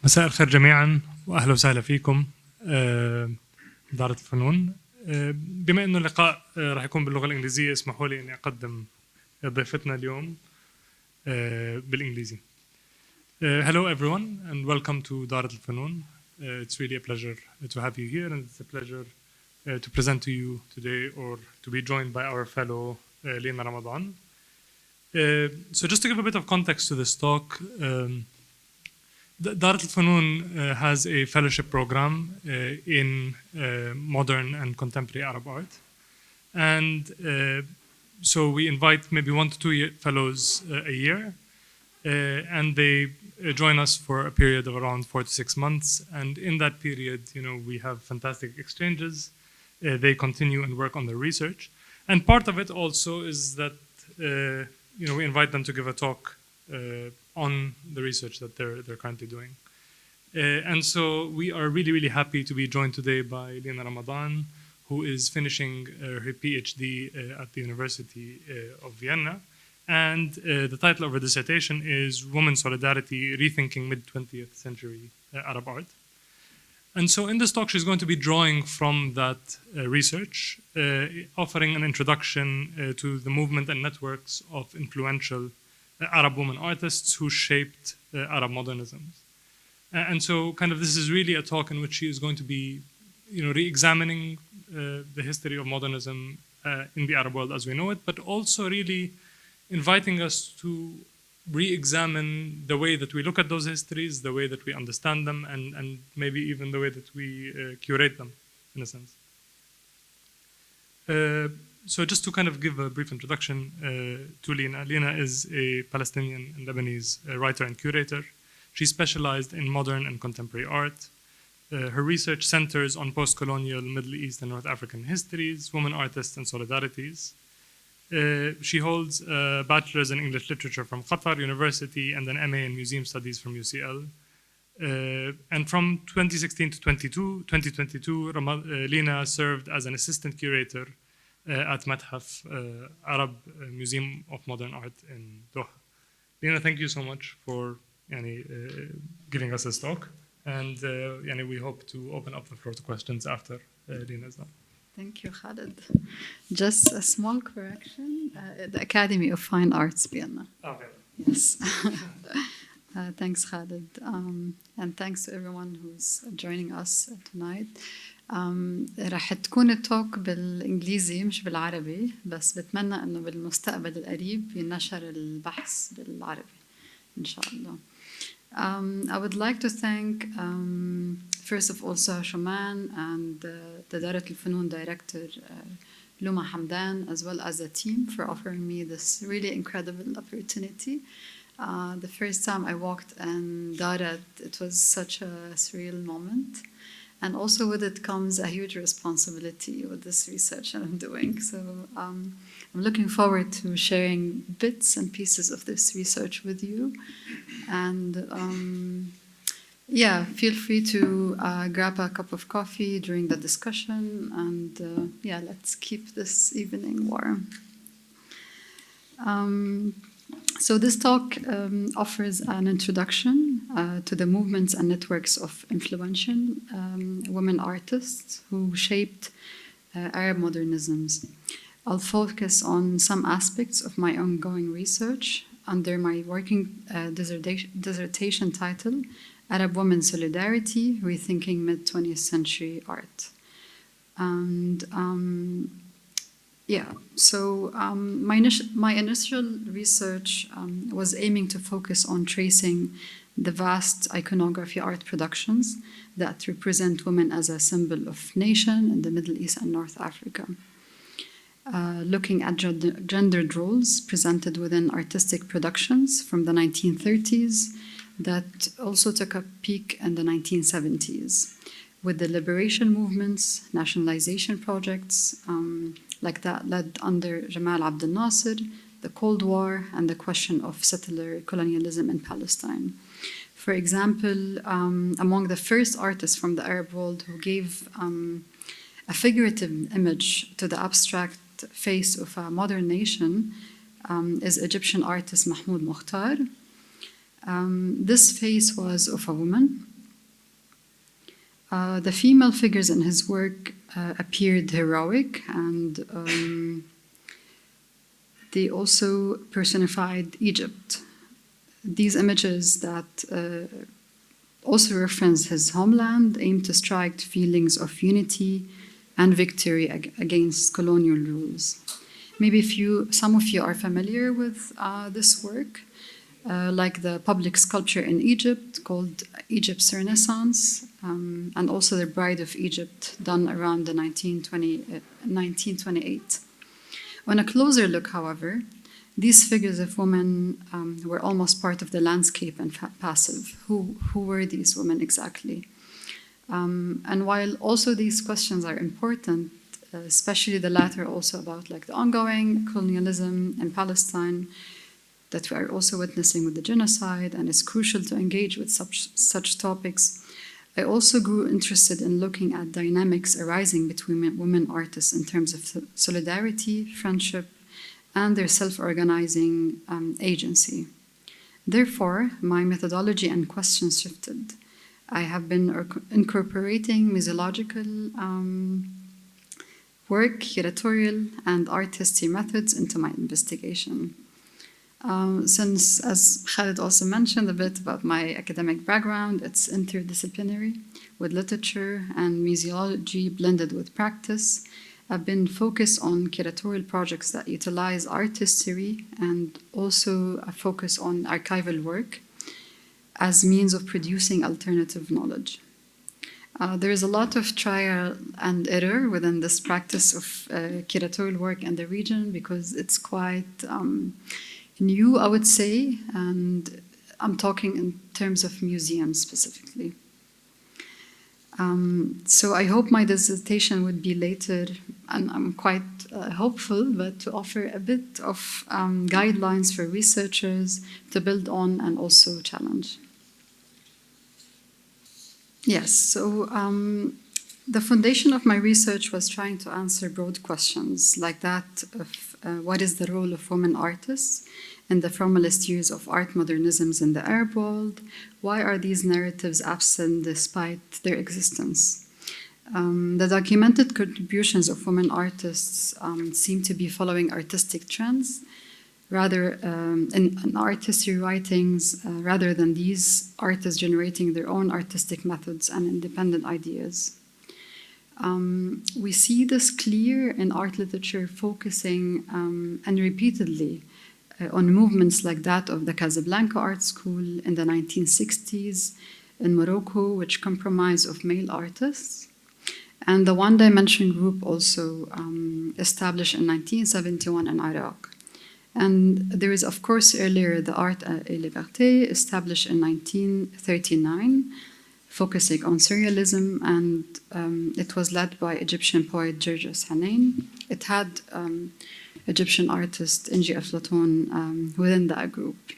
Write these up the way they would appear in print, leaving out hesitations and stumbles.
مساء الخير جميعا واهلا وسهلا فيكم دارة الفنون. بما انه اللقاء راح يكون باللغة الانجليزية، اسمحوا لي اني اقدم ضيفتنا اليوم بالانجليزي. Hello everyone and welcome to دارة الفنون. It's really a pleasure to have you here, and it's a pleasure to present to you today, or to be joined by our fellow Lina Ramadan. So just to give a bit of context to this talk, دارة الفنون has a fellowship program in modern and contemporary Arab art, and so we invite maybe 1 to 2 fellows a year, and they join us for a period of around 4 to 6 months, and in that period, you know, we have fantastic exchanges. They continue and work on their research, and part of it also is that you know, we invite them to give a talk on the research that they're currently doing. And so we are really happy to be joined today by Lina Ramadan, who is finishing her PhD at the University of Vienna. And the title of her dissertation is Women's Solidarity, Rethinking Mid-20th Century Arab Art. And so in this talk, she's going to be drawing from that research, offering an introduction to the movement and networks of influential Arab women artists who shaped Arab modernism. And so kind of this is really a talk in which she is going to be, you know, re-examining the history of modernism in the Arab world as we know it, but also really inviting us to re-examine the way that we look at those histories, the way that we understand them, and maybe even the way that we curate them, in a sense. So just to kind of give a brief introduction to Lina. Lina is a Palestinian and Lebanese writer and curator. She specialized in modern and contemporary art. Her research centers on post-colonial Middle East and North African histories, women artists and solidarities. She holds a bachelor's in English literature from Qatar University and an MA in Museum Studies from UCL. And from 2016 to 2022, Lina served as an assistant curator at Methaf Arab Museum of Modern Art in Doha. Lina, thank you so much for giving us this talk, and we hope to open up the floor to questions after Lina is done. Thank you, Khaled. Just a small correction, the Academy of Fine Arts Vienna. Okay. Yes. Thanks, Khaled. And thanks to everyone who's joining us tonight. رح تكون التوك بالإنجليزي مش بالعربي، بس بتمنى إنه بالمستقبل القريب ينشر البحث بالعربي إن شاء الله. I would like to thank first of all أسهمن and the دارة الفنون director Luma Hamdan, as well as the team, for offering me this really incredible opportunity. The first time I walked in Dara, it was such a surreal moment. And also with it comes a huge responsibility with this research that I'm doing. So I'm looking forward to sharing bits and pieces of this research with you. And yeah, feel free to grab a cup of coffee during the discussion. And yeah, let's keep this evening warm. So this talk offers an introduction to the movements and networks of influential women artists who shaped Arab modernisms. I'll focus on some aspects of my ongoing research under my working dissertation title, Arab Women Solidarity, Rethinking Mid-20th Century Art. And yeah, so my initial research was aiming to focus on tracing the vast iconography art productions that represent women as a symbol of nation in the Middle East and North Africa. Looking at gendered roles presented within artistic productions from the 1930s that also took a peak in the 1970s, with the liberation movements, nationalization projects, like that led under Jamal Abdel Nasser, the Cold War, and the question of settler colonialism in Palestine. For example, among the first artists from the Arab world who gave a figurative image to the abstract face of a modern nation is Egyptian artist Mahmoud Mokhtar. This face was of a woman The female figures in his work appeared heroic, and they also personified Egypt. These images that also reference his homeland aim to strike feelings of unity and victory against colonial rules. Maybe some of you are familiar with this work, like the public sculpture in Egypt called Egypt's Renaissance, and also the Bride of Egypt, done around the 1928. On a closer look, however, these figures of women were almost part of the landscape and passive. Who were these women exactly? And while also these questions are important, especially the latter also about like the ongoing colonialism in Palestine that we are also witnessing with the genocide, and it's crucial to engage with such topics, I also grew interested in looking at dynamics arising between women artists in terms of solidarity, friendship, and their self-organizing agency. Therefore, my methodology and questions shifted. I have been incorporating museological work, curatorial, and art history methods into my investigation. Since, as Khaled also mentioned a bit about my academic background, it's interdisciplinary with literature and museology blended with practice. I've been focused on curatorial projects that utilize art history and also a focus on archival work as means of producing alternative knowledge. There is a lot of trial and error within this practice of curatorial work in the region because it's quite new, I would say, and I'm talking in terms of museums specifically. So I hope my dissertation would be later, and I'm quite hopeful, but to offer a bit of guidelines for researchers to build on and also challenge. Yes, so the foundation of my research was trying to answer broad questions like that of what is the role of women artists in the formalist years of art modernisms in the Arab world? Why are these narratives absent despite their existence? The documented contributions of women artists seem to be following artistic trends rather in art history writings rather than these artists generating their own artistic methods and independent ideas. We see this clear in art literature focusing and repeatedly on movements like that of the Casablanca Art School in the 1960s in Morocco, which comprised of male artists, and the One Dimension group also established in 1971 in Iraq. And there is, of course, earlier the Art et Liberté, established in 1939, focusing on surrealism, and it was led by Egyptian poet Georges Hanain. It had Egyptian artist Inji Aflatun within that group.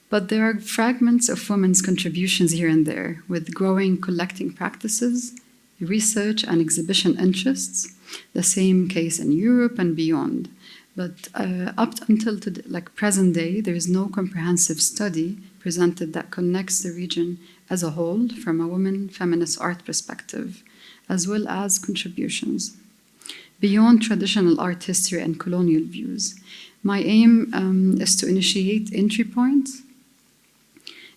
But there are fragments of women's contributions here and there, with growing collecting practices, research and exhibition interests, the same case in Europe and beyond. But up until present day, there is no comprehensive study presented that connects the region as a whole from a women feminist art perspective, as well as contributions beyond traditional art history and colonial views. My aim is to initiate entry points,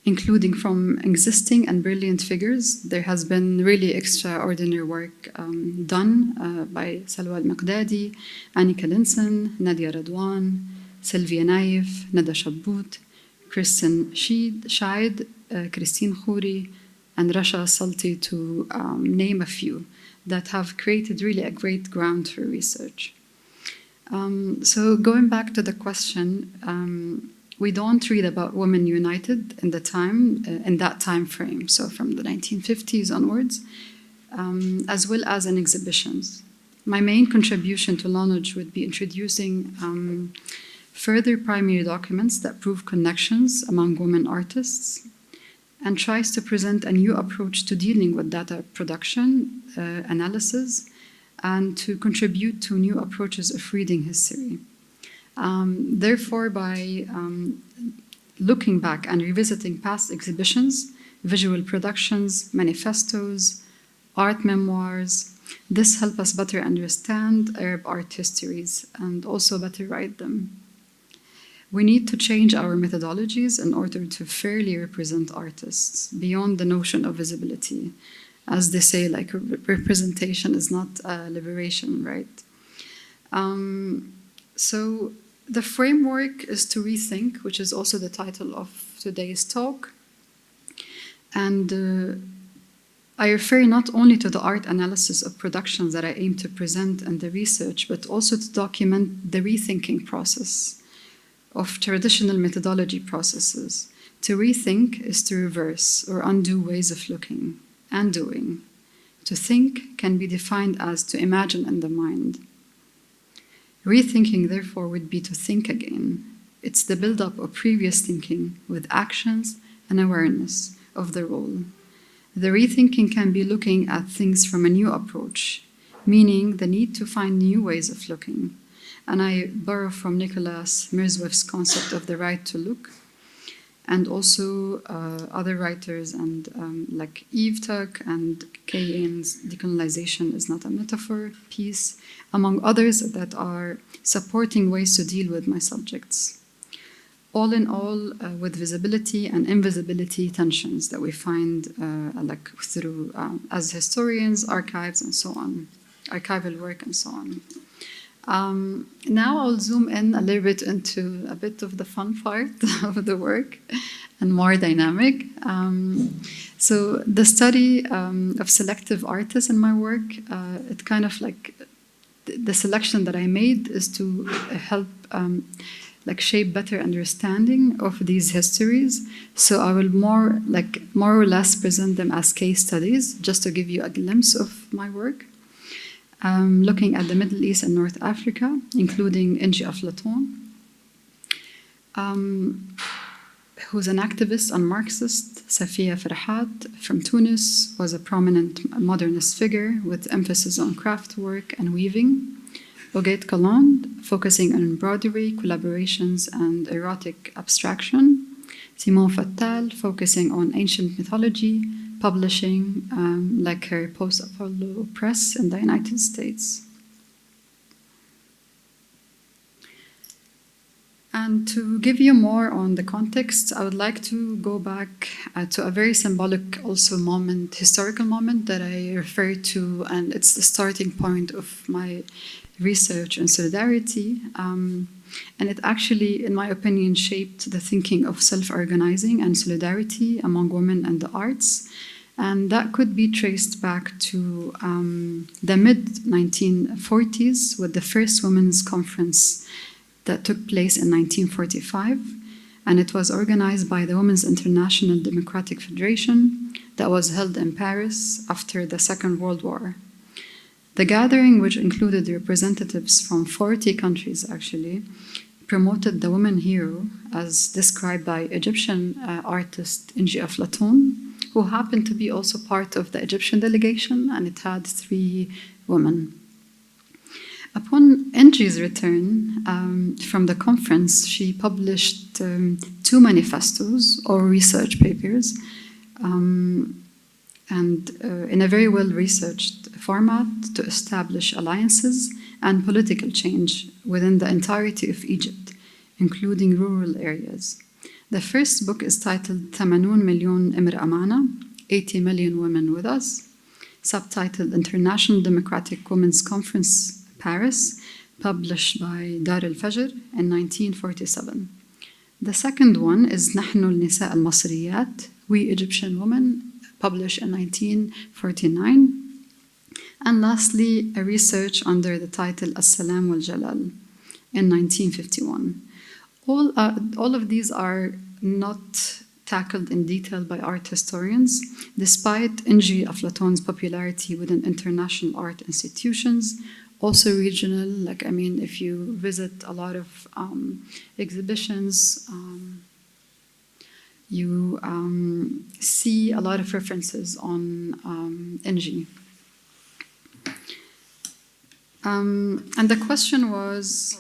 including from existing and brilliant figures. There has been really extraordinary work done by Salwa al-Miqdadi, Annika Linson, Nadia Radwan, Sylvia Naif, Nada Shabbout, Kristen Scheid, Christine Khouri, and Rasha Salti, to name a few, that have created really a great ground for research. So going back to the question, we don't read about women united in that time frame, so from the 1950s onwards, as well as in exhibitions. My main contribution to knowledge would be introducing further primary documents that prove connections among women artists, and tries to present a new approach to dealing with data production, analysis, and to contribute to new approaches of reading history. Therefore, by looking back and revisiting past exhibitions, visual productions, manifestos, art memoirs. This helps us better understand Arab art histories and also better write them. We need to change our methodologies in order to fairly represent artists beyond the notion of visibility. As they say, like representation is not liberation, right? So the framework is to rethink, which is also the title of today's talk. And I refer not only to the art analysis of productions that I aim to present and the research, but also to document the rethinking process of traditional methodology processes. To rethink is to reverse or undo ways of looking and doing. To think can be defined as to imagine in the mind. Rethinking, therefore, would be to think again. It's the build-up of previous thinking with actions and awareness of the role. The rethinking can be looking at things from a new approach, meaning the need to find new ways of looking. And I borrow from Nicholas Mirzwef's concept of the right to look, and also other writers and like Eve Tuck and Kay Ain's Decolonization is Not a Metaphor piece, among others that are supporting ways to deal with my subjects. All in all, with visibility and invisibility tensions that we find like through, as historians, archives, and so on, archival work and so on. Now I'll zoom in a little bit into a bit of the fun part of the work and more dynamic. So the study of selective artists in my work, it kind of like the selection that I made is to help like shape better understanding of these histories. So I will more or less present them as case studies, just to give you a glimpse of my work. Looking at the Middle East and North Africa, including Inji Aflatun, who's an activist and Marxist. Safia Farhat from Tunis was a prominent modernist figure with emphasis on craft work and weaving. Oguet Caland, focusing on embroidery, collaborations, and erotic abstraction. Simone Fattal, focusing on ancient mythology, publishing, like her post-Apollo press in the United States. And to give you more on the context, I would like to go back to a very symbolic also moment, historical moment that I refer to, and it's the starting point of my research and solidarity. And it actually, in my opinion, shaped the thinking of self-organizing and solidarity among women and the arts. And that could be traced back to the mid-1940s with the first women's conference that took place in 1945. And it was organized by the Women's International Democratic Federation that was held in Paris after the Second World War. The gathering, which included representatives from 40 countries actually, promoted the woman hero as described by Egyptian artist Inji Aflatun, who happened to be also part of the Egyptian delegation, and it had 3 women. Upon Inji's return from the conference, she published 2 manifestos or research papers, and in a very well-researched format to establish alliances and political change within the entirety of Egypt, including rural areas. The first book is titled 80 مليون امرأة معنا, 80 million women with us, subtitled International Democratic Women's Conference, Paris, published by Dar al-Fajr in 1947. The second one is نحن النساء المصريات, We Egyptian Women, published in 1949. And lastly, a research under the title As-Salam wal-Jalal in 1951. All of these are not tackled in detail by art historians, despite Inji Aflatun's popularity within international art institutions, also regional. Like, I mean, if you visit a lot of exhibitions, you see a lot of references on Inji. And the question was,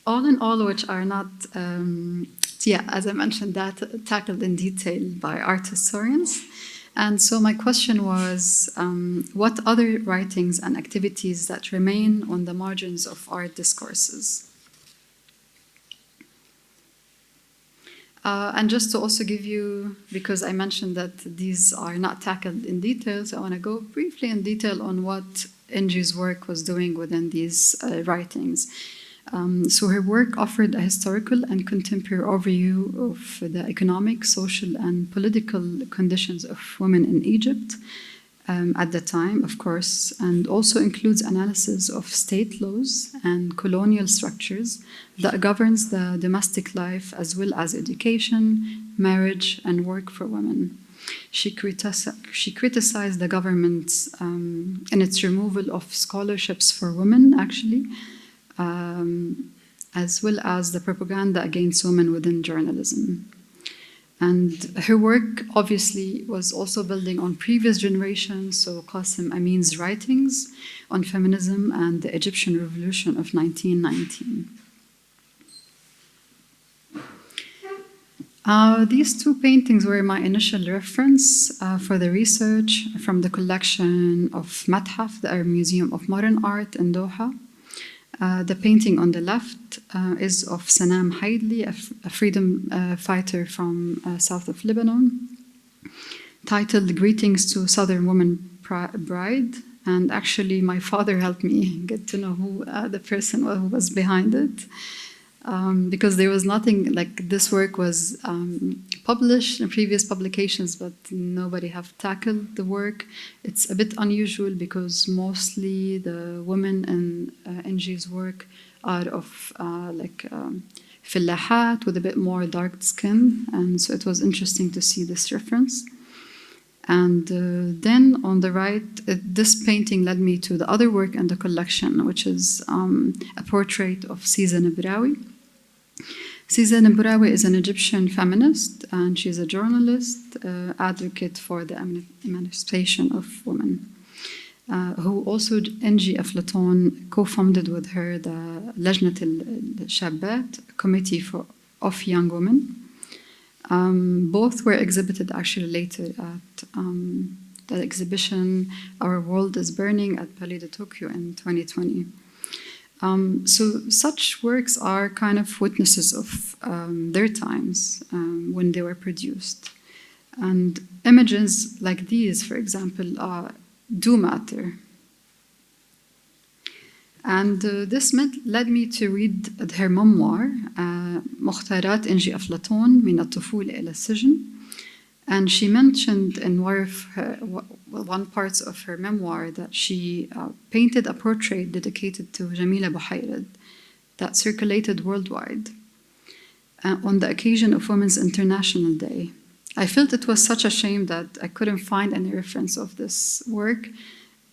all in all, which are not, as I mentioned, that tackled in detail by art historians. And so my question was, what other writings and activities that remain on the margins of art discourses? And just to also give you, because I mentioned that these are not tackled in detail, so I want to go briefly in detail on what Inji's work was doing within these writings. So her work offered a historical and contemporary overview of the economic, social, and political conditions of women in Egypt at the time, of course, and also includes analysis of state laws and colonial structures that governs the domestic life as well as education, marriage, and work for women. She criticized the government in its removal of scholarships for women, actually, as well as the propaganda against women within journalism. And her work obviously was also building on previous generations, so Qasim Amin's writings on feminism and the Egyptian Revolution of 1919. These two paintings were my initial reference for the research from the collection of Mathaf, the Arab Museum of Modern Art in Doha. The painting on the left is of Sanam Haidli, a freedom fighter from south of Lebanon, titled Greetings to Southern Woman Bride. And actually, my father helped me get to know who the person who was behind it. Because there was nothing, like this work was published in previous publications, but nobody have tackled the work. It's a bit unusual because mostly the women in Inji's work are of fillahat with a bit more dark skin, and so it was interesting to see this reference. And then on the right, this painting led me to the other work in the collection, which is a portrait of Siza Nebrawi. Siza Nebrawi is an Egyptian feminist, and she's a journalist, advocate for the emancipation of women, who also Inji Aflaton co-founded with her the Lajnat al-Shabbat, a committee of young women. Both were exhibited actually later at the exhibition Our World is Burning at Palais de Tokyo in 2020. So such works are kind of witnesses of their times when they were produced. And images like these, for example, do matter. And this led me to read her memoir, مختارات إنجي أفلاطون من الطفولة إلى السجن. And she mentioned in one part of her memoir that she painted a portrait dedicated to Jamila Buhayred that circulated worldwide on the occasion of Women's International Day. I felt it was such a shame that I couldn't find any reference of this work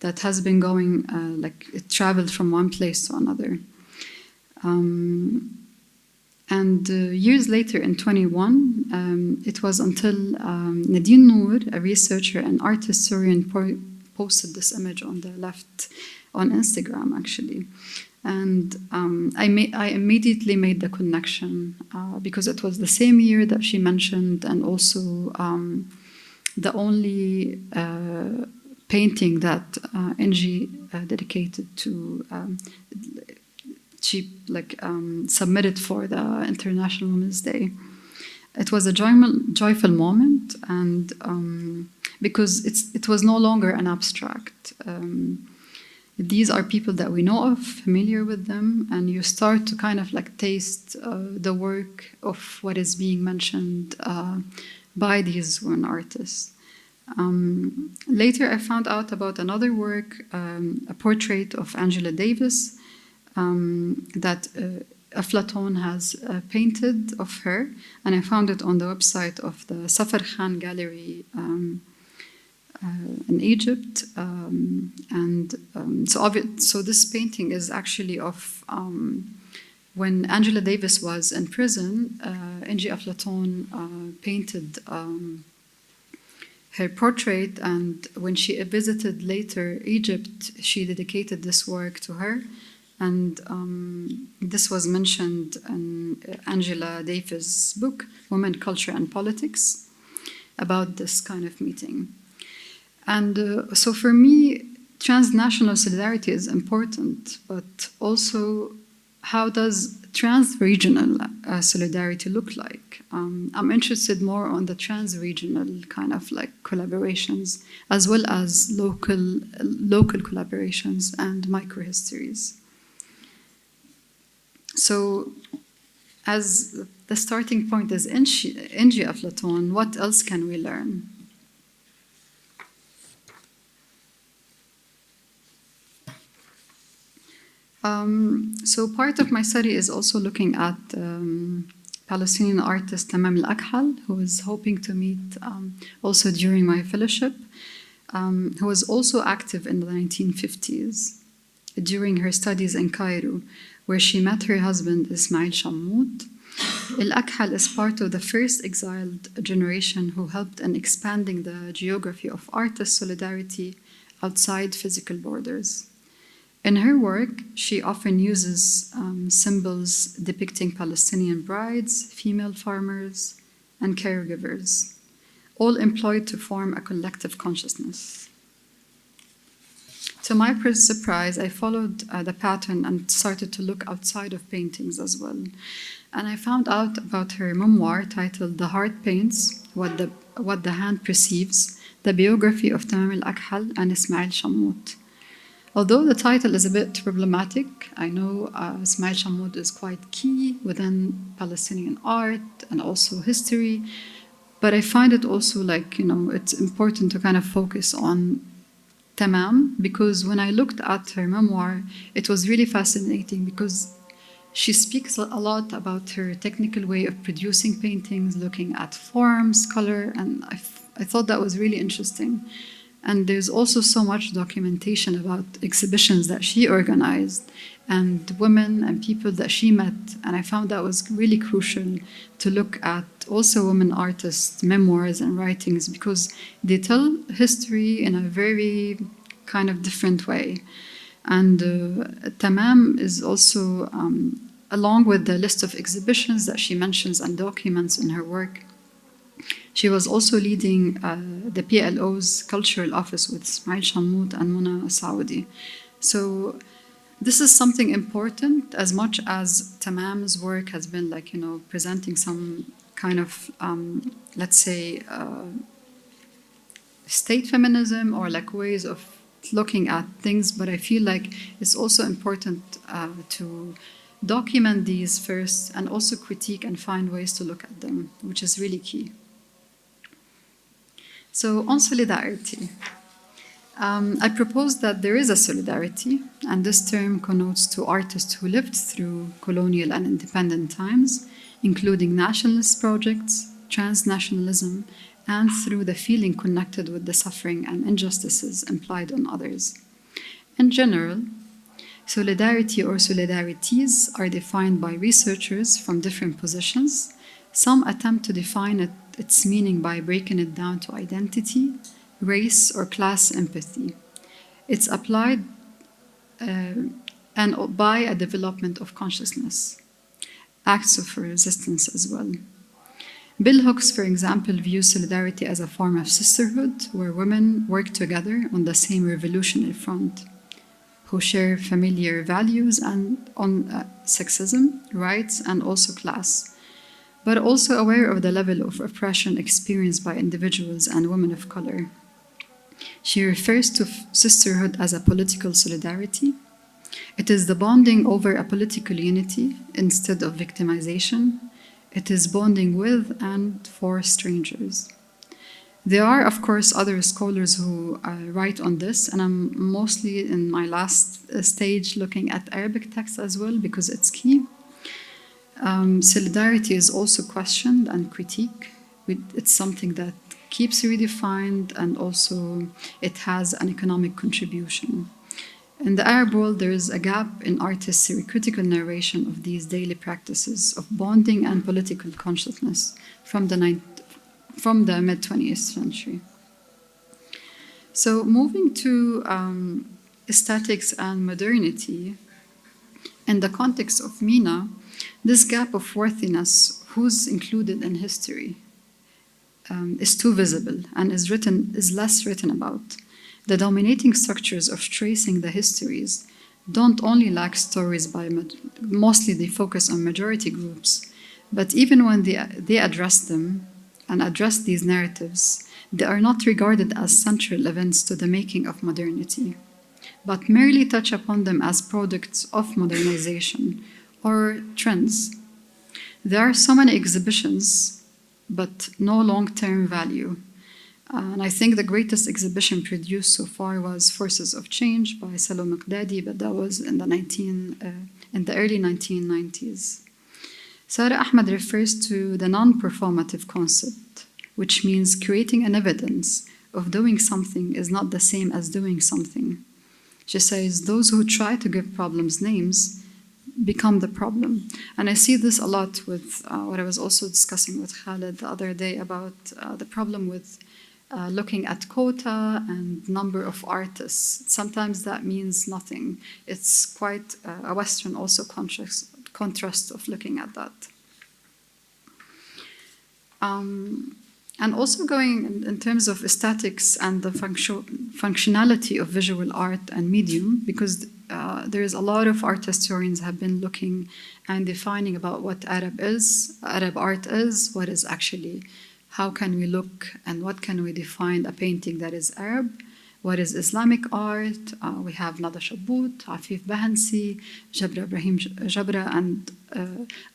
that has been going, it traveled from one place to another. And years later, in 2021, it was until Nadine Noor, a researcher and art historian, posted this image on the left on Instagram, actually. And I immediately made the connection because it was the same year that she mentioned, and also the only painting that Inji dedicated to, she submitted for the International Women's Day. It was a joyful moment, and because it was no longer an abstract. These are people that we know of, familiar with them, and you start to kind of taste the work of what is being mentioned by these women artists. Later, I found out about another work, a portrait of Angela Davis, that Aflaton has painted of her, and I found it on the website of the Safar Khan Gallery in Egypt. So this painting is actually of when Angela Davis was in prison. Inji Aflaton painted her portrait, and when she visited later Egypt, she dedicated this work to her. And this was mentioned in Angela Davis' book, Women, Culture and Politics, about this kind of meeting. And so for me, transnational solidarity is important, but also how does trans-regional solidarity look like? I'm interested more on the trans-regional kind of like collaborations, as well as local collaborations and microhistories. So as the starting point is Inji Aflatun, what else can we learn? So part of my study is also looking at Palestinian artist Tamam al-Akhal, who was hoping to meet also during my fellowship, who was also active in the 1950s during her studies in Cairo, where she met her husband Ismail Shammoud. Al-Akhal is part of the first exiled generation who helped in expanding the geography of artist solidarity outside physical borders. In her work, she often uses symbols depicting Palestinian brides, female farmers, and caregivers, all employed to form a collective consciousness. To my surprise, I followed the pattern and started to look outside of paintings as well. And I found out about her memoir titled The Heart Paints, What the Hand Perceives, the biography of Tamam al-Akhal and Ismail Shammoud. Although the title is a bit problematic, I know Ismail Shammoud is quite key within Palestinian art and also history, but I find it also like, it's important to kind of focus on Tamam, because when I looked at her memoir, it was really fascinating because she speaks a lot about her technical way of producing paintings, looking at forms, color, and I thought that was really interesting. And there's also so much documentation about exhibitions that she organized and women and people that she met. And I found that was really crucial to look at also women artists' memoirs and writings, because they tell history in a very kind of different way. And Tamam is also, along with the list of exhibitions that she mentions and documents in her work, she was also leading the PLO's cultural office with Ismail Shammoud and Mona Saudi. So this is something important, as much as Tamam's work has been like, presenting some kind of, let's say, state feminism or like ways of looking at things. But I feel like it's also important to document these first and also critique and find ways to look at them, which is really key. So on solidarity, I propose that there is a solidarity, and this term connotes to artists who lived through colonial and independent times, including nationalist projects, transnationalism, and through the feeling connected with the suffering and injustices implied on others. In general, solidarity or solidarities are defined by researchers from different positions. Some attempt to define its meaning by breaking it down to identity, race, or class empathy. It's applied and by a development of consciousness, acts of resistance as well. Bell Hooks, for example, views solidarity as a form of sisterhood where women work together on the same revolutionary front, who share familiar values and on sexism, rights, and also class, but also aware of the level of oppression experienced by individuals and women of color. She refers to sisterhood as a political solidarity. It is the bonding over a political unity instead of victimization. It is bonding with and for strangers. There are, of course, other scholars who write on this, and I'm mostly in my last stage looking at Arabic texts as well because it's key. Solidarity is also questioned and critiqued. It's something that keeps redefined, and also it has an economic contribution. In the Arab world, there is a gap in artists' critical narration of these daily practices of bonding and political consciousness from the mid-20th century. So moving to aesthetics and modernity, in the context of MENA, this gap of worthiness, who's included in history? is too visible and is less written about. The dominating structures of tracing the histories don't only lack stories mostly they focus on majority groups, but even when they address them and address these narratives, they are not regarded as central events to the making of modernity, but merely touch upon them as products of modernization or trends. There are so many exhibitions, but no long-term value. And I think the greatest exhibition produced so far was Forces of Change by Salo Miqdadi, but that was in the early 1990s. Sara Ahmed refers to the non-performative concept, which means creating an evidence of doing something is not the same as doing something. She says those who try to give problems names become the problem. And I see this a lot with what I was also discussing with Khaled the other day about the problem with looking at quota and number of artists. Sometimes that means nothing. It's quite a Western also contrast of looking at that. And also going in terms of aesthetics and the functionality of visual art and medium, because there is a lot of art historians have been looking and defining about what Arab art is, what is actually, how can we look and what can we define a painting that is Arab, what is Islamic art. We have Nada Shabout, Afif Bahansi, Jabra Ibrahim Jabra, and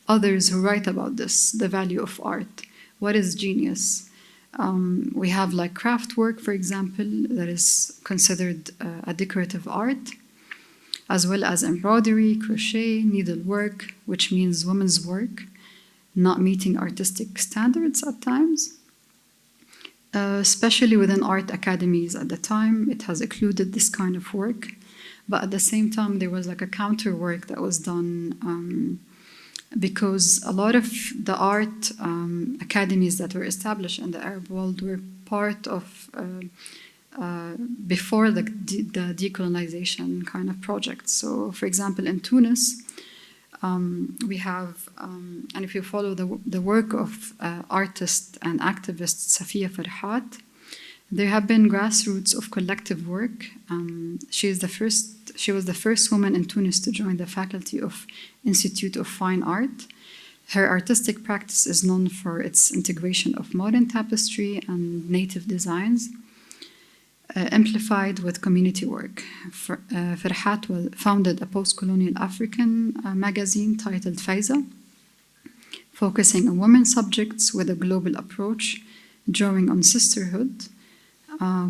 others who write about this, the value of art. What is genius? We have like craft work, for example, that is considered a decorative art, as well as embroidery, crochet, needlework, which means women's work, not meeting artistic standards at times. Especially within art academies at the time, it has included this kind of work. But at the same time, there was like a counter work that was done because a lot of the art academies that were established in the Arab world were part of before the decolonization kind of projects. So, for example, in Tunis, we have, and if you follow the work of artist and activist Safia Farhat, there have been grassroots of collective work. She was the first woman in Tunis to join the faculty of Institute of Fine Art. Her artistic practice is known for its integration of modern tapestry and native designs, amplified with community work. Farhat founded a post-colonial African magazine titled Faiza, focusing on women subjects with a global approach, drawing on sisterhood,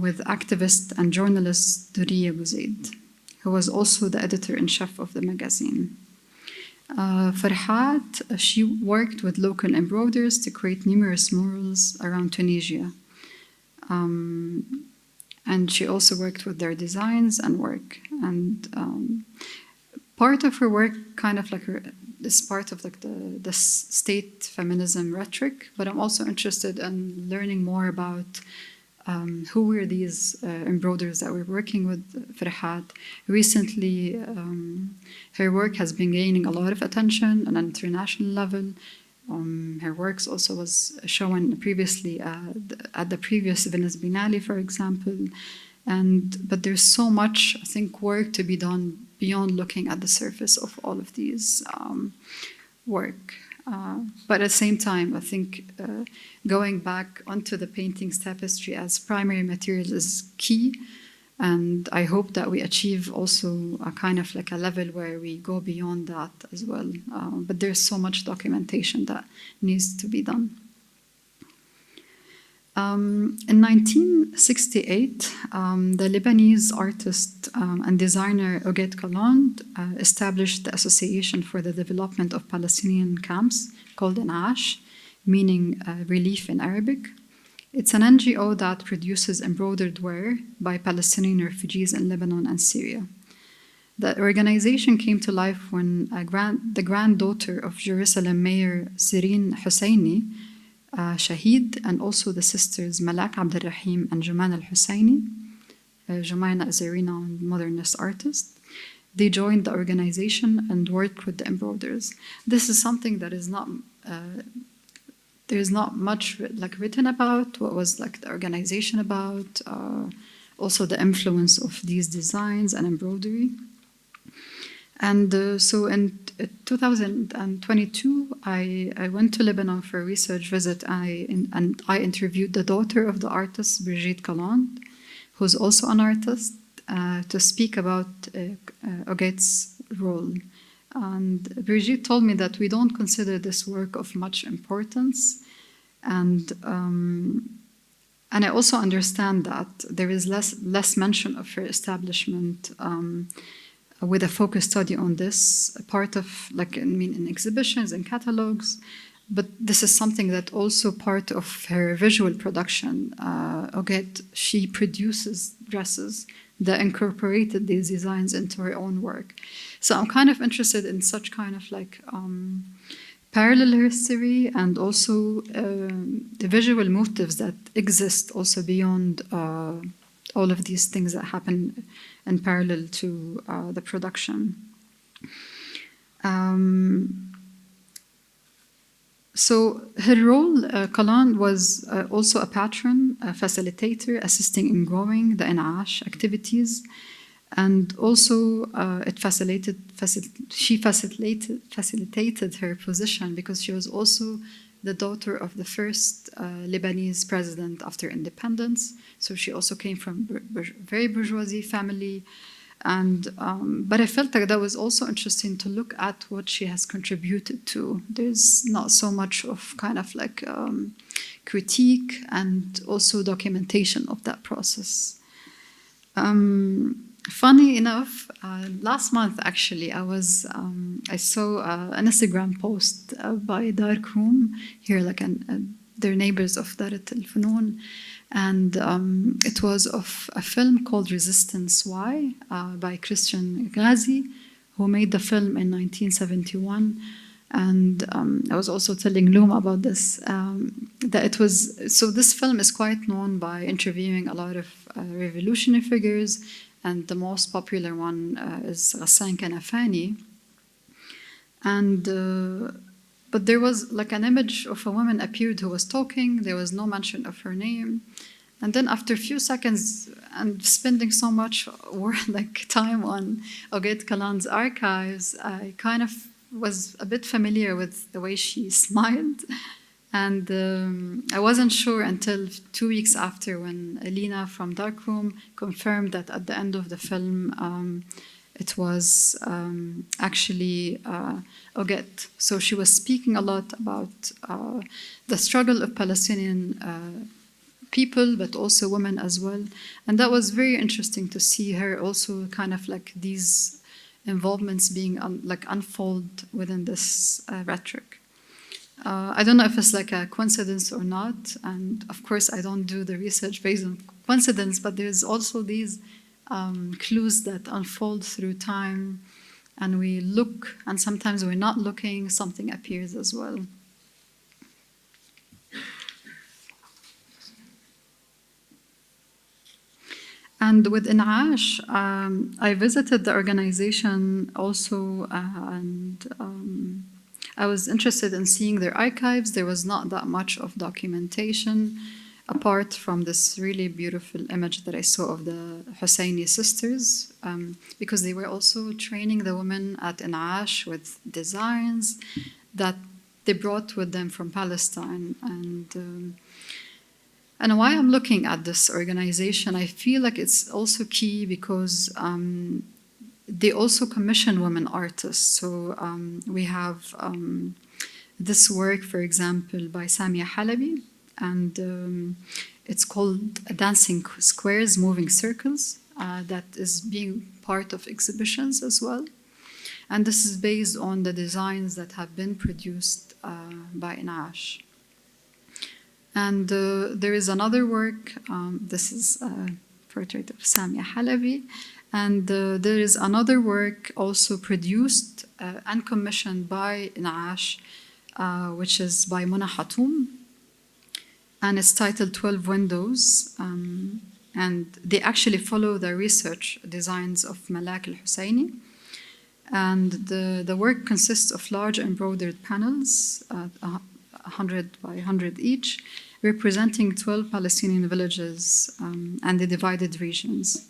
with activist and journalist Duriya Bouzaid, who was also the editor-in-chief of the magazine. Farhat, she worked with local embroiders to create numerous murals around Tunisia. And she also worked with their designs and work. And part of her work kind of like is part of like the state feminism rhetoric, but I'm also interested in learning more about who were these embroiders that were working with Farhat. Recently, her work has been gaining a lot of attention on an international level. Her works also was shown previously at the previous Venice Biennale, for example. But there's so much, I think, work to be done beyond looking at the surface of all of these work. But at the same time, I think going back onto the painting's tapestry as primary material is key. And I hope that we achieve also a kind of like a level where we go beyond that as well. But there's so much documentation that needs to be done. In 1968, the Lebanese artist and designer Oguet Kalland established the Association for the Development of Palestinian Camps, called Inaash, meaning relief in Arabic. It's an NGO that produces embroidered wear by Palestinian refugees in Lebanon and Syria. The organization came to life when the granddaughter of Jerusalem Mayor Sireen Husseini, Shahid, and also the sisters Malak Abdelrahim and Jumaina Al-Husseini. Jumaina is a renowned modernist artist. They joined the organization and worked with the embroiders. This is something that is not there's not much written about what was like the organization about, also the influence of these designs and embroidery. And so in 2022, I went to Lebanon for a research visit, and I interviewed the daughter of the artist Brigitte Galland, who's also an artist, to speak about Oget's role. And Brigitte told me that we don't consider this work of much importance, and I also understand that there is less mention of her establishment with a focus study on this, part of in exhibitions and catalogs, but this is something that also part of her visual production. Oget, she produces dresses that incorporated these designs into her own work. So I'm kind of interested in such kind of parallel history, and also the visual motives that exist also beyond all of these things that happen in parallel to the production. So her role, Galland, was also a patron, a facilitator, assisting in growing the In'ash activities, and also she facilitated her position because she was also the daughter of the first Lebanese president after independence. So she also came from very bourgeoisie family. And but I felt like that was also interesting to look at what she has contributed to. There's not so much of kind of critique and also documentation of that process. Funny enough, last month actually I saw an Instagram post by Dark here, they're neighbors of Dارة الفنون. And it was of a film called Resistance Why by Christian Ghazi, who made the film in 1971. And I was also telling Loom about this, that it was, so this film is quite known by interviewing a lot of revolutionary figures, and the most popular one is Ghassan Kanafani. And but there was an image of a woman appeared who was talking. There was no mention of her name. And then after a few seconds, and spending so much time on Oget Galland's archives, I kind of was a bit familiar with the way she smiled. And I wasn't sure until 2 weeks after, when Lina from Darkroom confirmed that at the end of the film, it was actually Oget. So she was speaking a lot about the struggle of Palestinian people, but also women as well. And that was very interesting to see her also kind of these involvements being unfold within this rhetoric. I don't know if it's a coincidence or not. And of course, I don't do the research based on coincidence, but there's also these clues that unfold through time, and we look, and sometimes we're not looking, something appears as well. And with In'ash, I visited the organization also, and I was interested in seeing their archives. There was not that much of documentation, apart from this really beautiful image that I saw of the Husseini sisters, because they were also training the women at In'ash with designs that they brought with them from Palestine. And why I'm looking at this organization, I feel like it's also key because they also commission women artists. So we have this work, for example, by Samia Halabi, and it's called Dancing Squares, Moving Circles, that is being part of exhibitions as well. And this is based on the designs that have been produced by In'ash. And there is another work, this is a portrait of Samia Halabi, and there is another work also produced and commissioned by In'ash, which is by Mona Hatoum, and it's titled 12 Windows, and they actually follow the research designs of Malak al-Husseini. And the work consists of large embroidered panels, 100 by 100 each, representing 12 Palestinian villages and the divided regions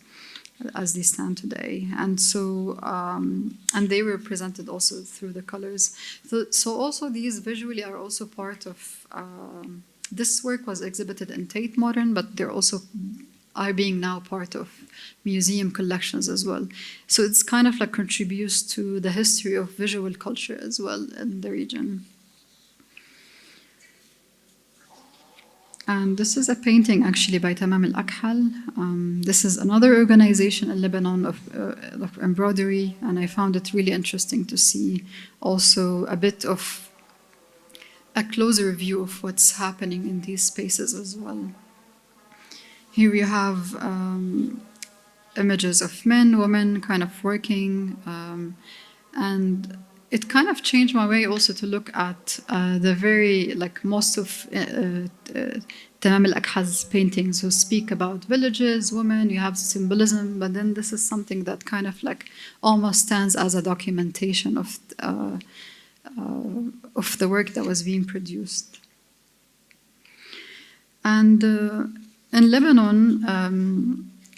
as they stand today. And so, and they were presented also through the colors. So also these visually are also part of, this work was exhibited in Tate Modern, but they're also are being now part of museum collections as well. So it's kind of like contributes to the history of visual culture as well in the region. And this is a painting actually by Tamam al-Akhal. This is another organization in Lebanon of embroidery, and I found it really interesting to see also a bit of a closer view of what's happening in these spaces as well. Here we have images of men, women kind of working, and it kind of changed my way also to look at the very, like most of Tamam al-Akhal's paintings who speak about villages, women, you have symbolism, but then this is something that kind of like almost stands as a documentation of the work that was being produced. And in Lebanon,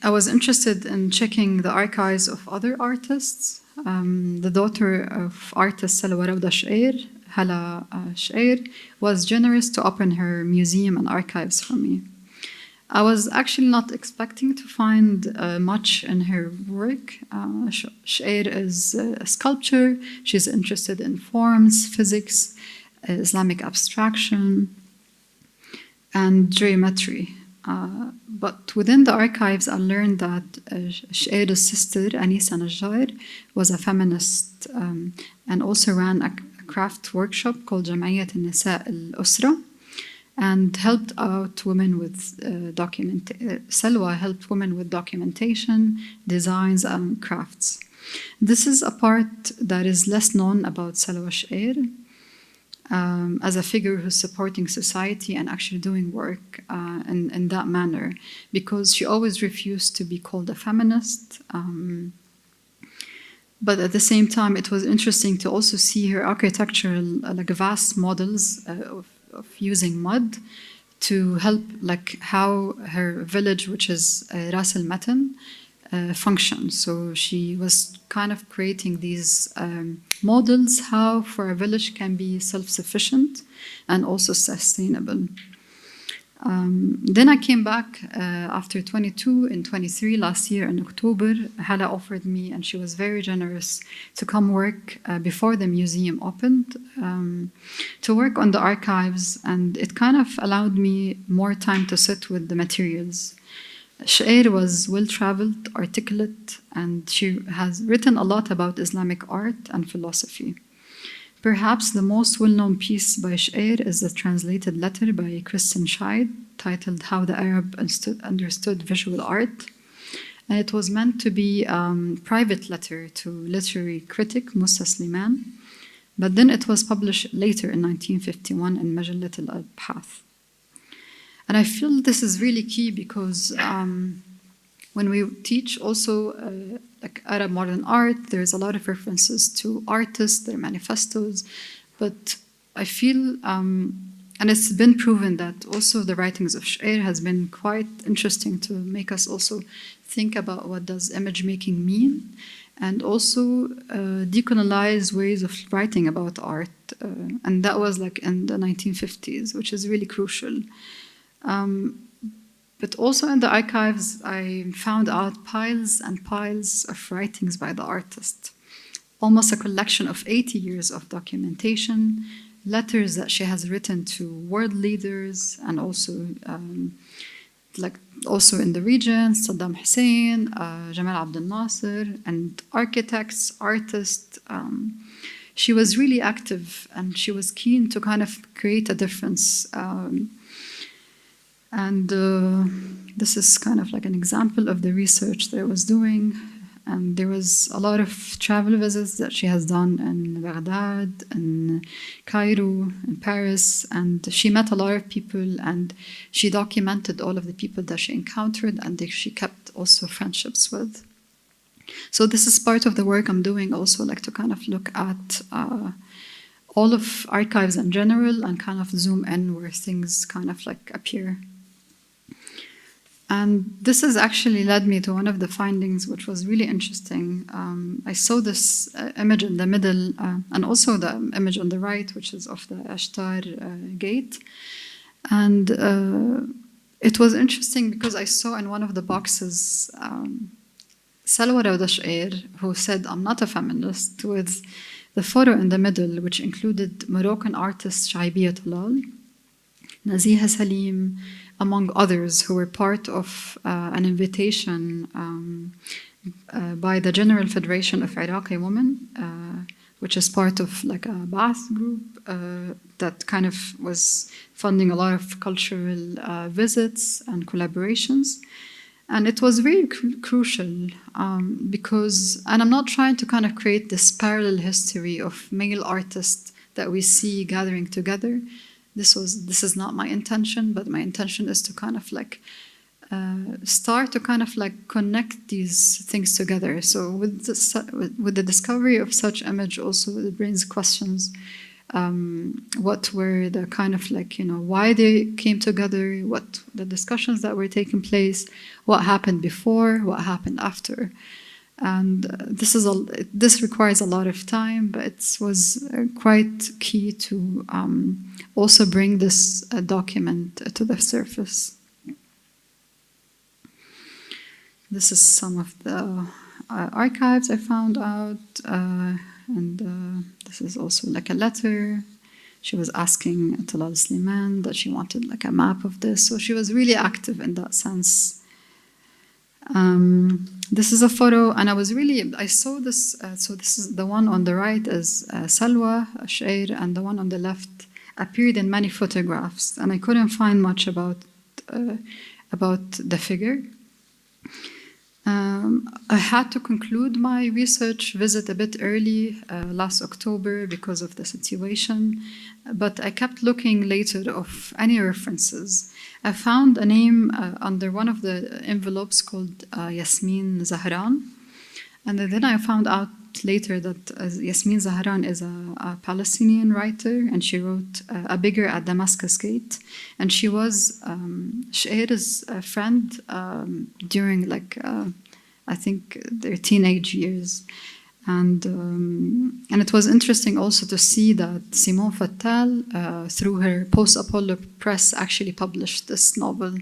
I was interested in checking the archives of other artists. The daughter of artist Salwa Sh'air, Hala Sh'air, was generous to open her museum and archives for me. I was actually not expecting to find much in her work. Sh'air is a sculptor. She's interested in forms, physics, Islamic abstraction, and geometry. But within the archives, I learned that Sh'air's sister, Anisa Najjar, was a feminist and also ran a craft workshop called Jam'iyat al-Nisa al-Usra and helped out women with Salwa helped women with documentation, designs, and crafts. This is a part that is less known about Salwa Sh'air. As a figure who's supporting society and actually doing work in that manner, because she always refused to be called a feminist. But at the same time, it was interesting to also see her architectural, like vast models of using mud to help, like how her village, which is Ras al Matan, function. So she was kind of creating these models how for a village can be self-sufficient and also sustainable. Then I came back after 22 and 23 last year in October. Hala offered me, and she was very generous, to come work before the museum opened, to work on the archives, and it kind of allowed me more time to sit with the materials. Sh'air was well-traveled, articulate, and she has written a lot about Islamic art and philosophy. Perhaps the most well-known piece by Sh'air is the translated letter by Kristen Scheid titled How the Arab Understood Visual Art. And it was meant to be a private letter to literary critic Musa Sliman, but then it was published later in 1951 in Majallat al-Abhath. And I feel this is really key because when we teach also like Arab modern art, there's a lot of references to artists, their manifestos, but I feel, and it's been proven that also the writings of Sh'air has been quite interesting to make us also think about what does image making mean, and also decolonize ways of writing about art. And that was like in the 1950s, which is really crucial. But also in the archives, I found out piles and piles of writings by the artist. Almost a collection of 80 years of documentation, letters that she has written to world leaders and also like also in the region, Saddam Hussein, Jamal Abdel Nasser, and architects, artists. She was really active and she was keen to kind of create a difference. And this is kind of like an example of the research that I was doing. And there was a lot of travel visits that she has done in Baghdad, in Cairo, in Paris. And she met a lot of people and she documented all of the people that she encountered and that she kept also friendships with. So this is part of the work I'm doing also, like to kind of look at all of archives in general and kind of zoom in where things kind of like appear. And this has actually led me to one of the findings, which was really interesting. I saw this image in the middle and also the image on the right, which is of the Ashtar gate. And it was interesting because I saw in one of the boxes Salwa Rawda, who said, "I'm not a feminist," with the photo in the middle, which included Moroccan artist Shaibiya Talal, Naziha Salim, among others who were part of an invitation by the General Federation of Iraqi Women, which is part of like a Ba'ath group that kind of was funding a lot of cultural visits and collaborations. And it was very crucial because, and I'm not trying to kind of create this parallel history of male artists that we see gathering together. This is not my intention, but my intention is to kind of like start to kind of like connect these things together. So with the discovery of such image, also it brings questions. What were the kind of like, why they came together, what the discussions that were taking place, what happened before, what happened after. And this requires a lot of time, but it was quite key to also bring this document to the surface. This is some of the archives I found out. And this is also like a letter. She was asking Talal Sliman that she wanted like a map of this. So she was really active in that sense. This is a photo, and I saw this. So this is the one on the right is Salwa Shair, and the one on the left appeared in many photographs. And I couldn't find much about the figure. I had to conclude my research visit a bit early last October because of the situation, but I kept looking later of any references. I found a name under one of the envelopes called Yasmin Zahran, and then I found out later that Yasmin Zahran is a Palestinian writer, and she wrote A Beggar at Damascus Gate, and she was Shair's friend during like I think their teenage years, and it was interesting also to see that Simone Fattal through her Post-Apollo Press actually published this novel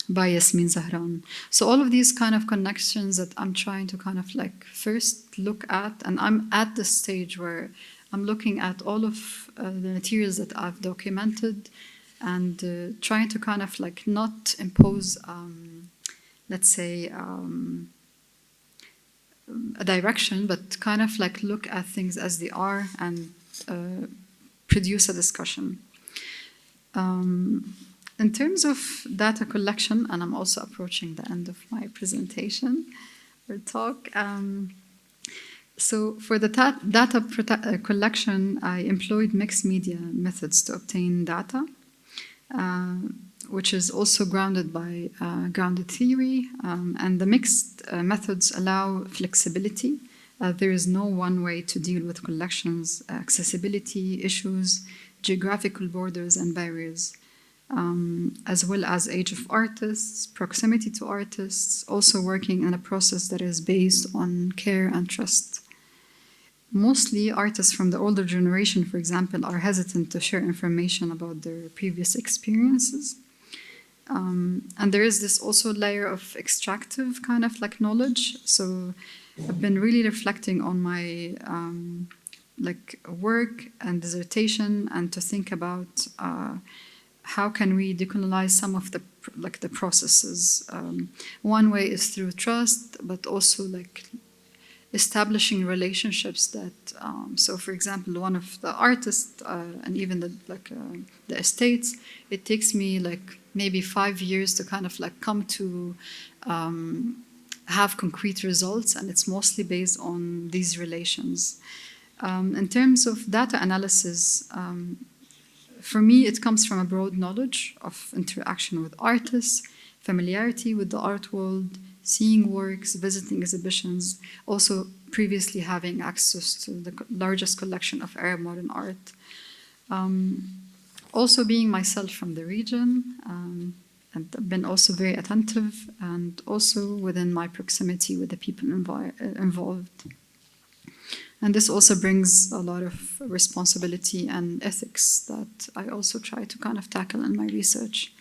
by Yasmin Zahran. So all of these kind of connections that I'm trying to kind of like first look at, and I'm at the stage where I'm looking at all of the materials that I've documented and trying to kind of like not impose, let's say, a direction, but kind of like look at things as they are and produce a discussion. In terms of data collection, and I'm also approaching the end of my presentation or talk, so for the data collection, I employed mixed media methods to obtain data, which is also grounded by grounded theory, and the mixed methods allow flexibility. There is no one way to deal with collections, accessibility issues, geographical borders and barriers, as well as age of artists, proximity to artists, also working in a process that is based on care and trust. Mostly artists from the older generation, for example, are hesitant to share information about their previous experiences. And there is this also layer of extractive kind of like knowledge. So I've been really reflecting on my like work and dissertation, and to think about how can we decolonize some of the processes. One way is through trust, but also like establishing relationships that, so for example, one of the artists and even the estates, it takes me like maybe 5 years to kind of like come to have concrete results, and it's mostly based on these relations. In terms of data analysis, for me, it comes from a broad knowledge of interaction with artists, familiarity with the art world, seeing works, visiting exhibitions, also previously having access to the largest collection of Arab modern art. Also being myself from the region, and I've been also very attentive, and also within my proximity with the people involved. And this also brings a lot of responsibility and ethics that I also try to kind of tackle in my research.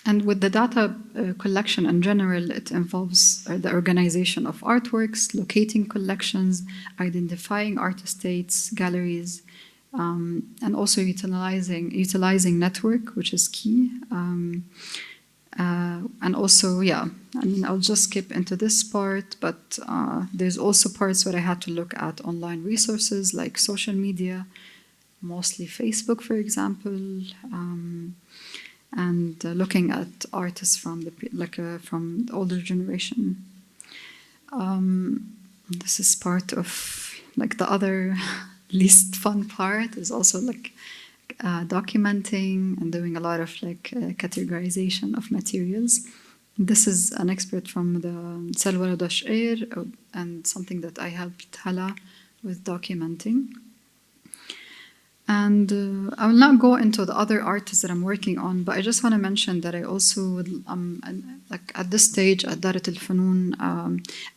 And with the data collection in general, it involves the organization of artworks, locating collections, identifying art estates, galleries, and also utilizing network, which is key. And also, yeah, I mean, I'll just skip into this part, but there's also parts where I had to look at online resources like social media, mostly Facebook, for example, and looking at artists from from the older generation. This is part of like the other least fun part is also like documenting and doing a lot of categorization of materials. This is an expert from the Salwa Dash and something that I helped Hala with documenting. And I will not go into the other artists that I'm working on, but I just want to mention that I also, at this stage at Dara الفنون,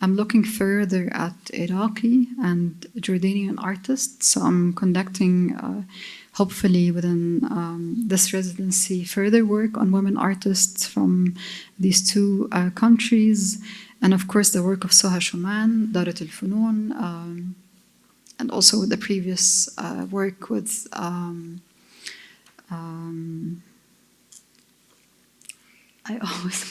I'm looking further at Iraqi and Jordanian artists. So I'm conducting, hopefully within this residency, further work on women artists from these two countries. And of course, the work of Soha Shuman, Dara الفنون, and also with the previous work with I always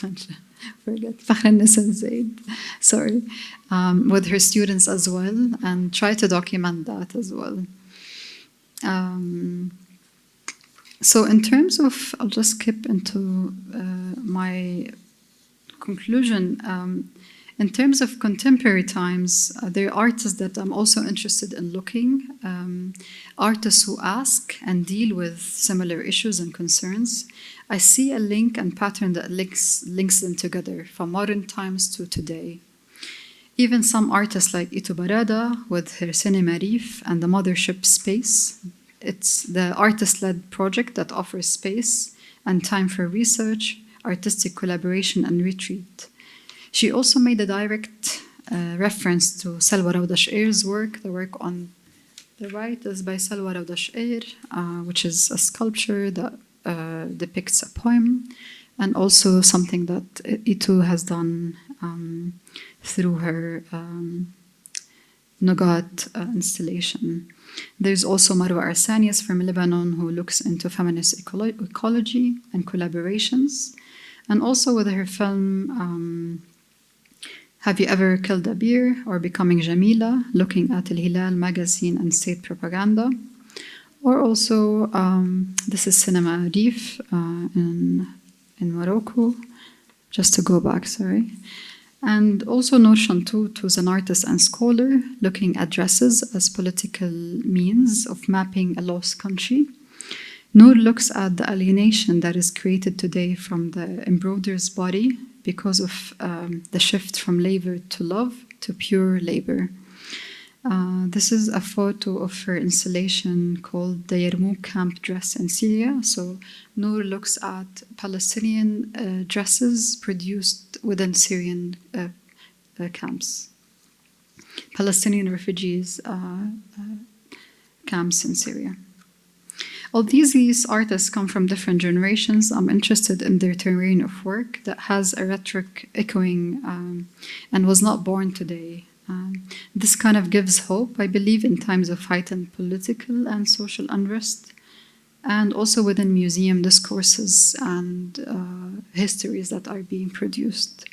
forget Zaid, sorry, with her students as well, and try to document that as well. So in terms of, I'll just skip into my conclusion. In terms of contemporary times, there are artists that I'm also interested in looking, artists who ask and deal with similar issues and concerns. I see a link and pattern that links them together from modern times to today. Even some artists like Itu Barada with her Cinema Reef and the Mothership Space. It's the artist-led project that offers space and time for research, artistic collaboration and retreat. She also made a direct reference to Salwa Rawda work. The work on the right is by Salwa Rawda, which is a sculpture that depicts a poem, and also something that Itu has done through her Nagat installation. There's also Marwa Arsanias from Lebanon, who looks into feminist ecology and collaborations, and also with her film Have You Ever Killed a Bear? Or Becoming Jamila, looking at Al Hilal magazine and state propaganda. Or also, this is Cinema Reef in Morocco, just to go back, sorry. And also Noor Shantout, who's an artist and scholar, looking at dresses as political means of mapping a lost country. Noor looks at the alienation that is created today from the embroiderer's body because of the shift from labor to love to pure labor. This is a photo of her installation called the Yarmouk camp dress in Syria. So Noor looks at Palestinian dresses produced within Syrian camps. Palestinian refugees camps in Syria. All these artists come from different generations. I'm interested in their terrain of work that has a rhetoric echoing and was not born today. This kind of gives hope, I believe, in times of heightened political and social unrest, and also within museum discourses and histories that are being produced.